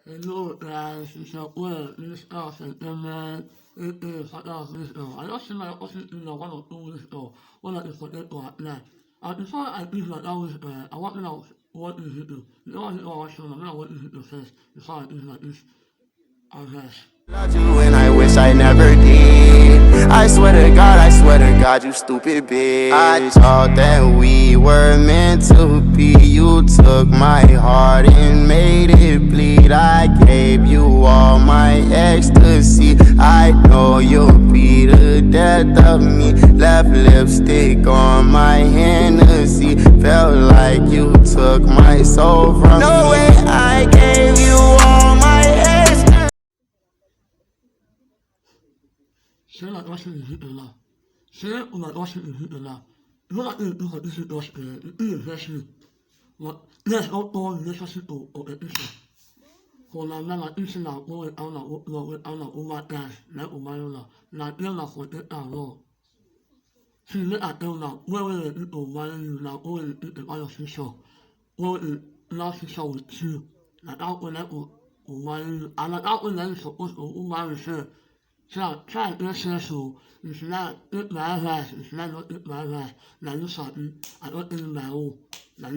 Hello guys, it's your boy, Miss Austin, and man, it is hot dog this show. I also might also do the one or two this show, one of the forget what now. Before I do that, I want to know what is it do. You know, I watch them, I know what is it do first, before I do like this, I guess. Loved you and I wish I never did. I swear to God, you stupid bitch. I thought that we were meant to be. You took my heart and made it bleed. I gave you all my ecstasy. I know you'll be the death of me. Left lipstick on my Hennessy. Felt like you took my soul from me. No way, I gave you all my ecstasy. Say like Russian is it now. Say it like Russian is it now. You know like this is Russian, it is Russian. Like, yes, all this Russian or it is. For now, like this is now, going out now, all my guys, like all my own, like they're not for it now, Şimdi adına böyle olayla o arasında o nasıl şu na olayı ana o umayışı sen yaşıyorsun mesela itmaya is not itmaya na yusuf I don't know na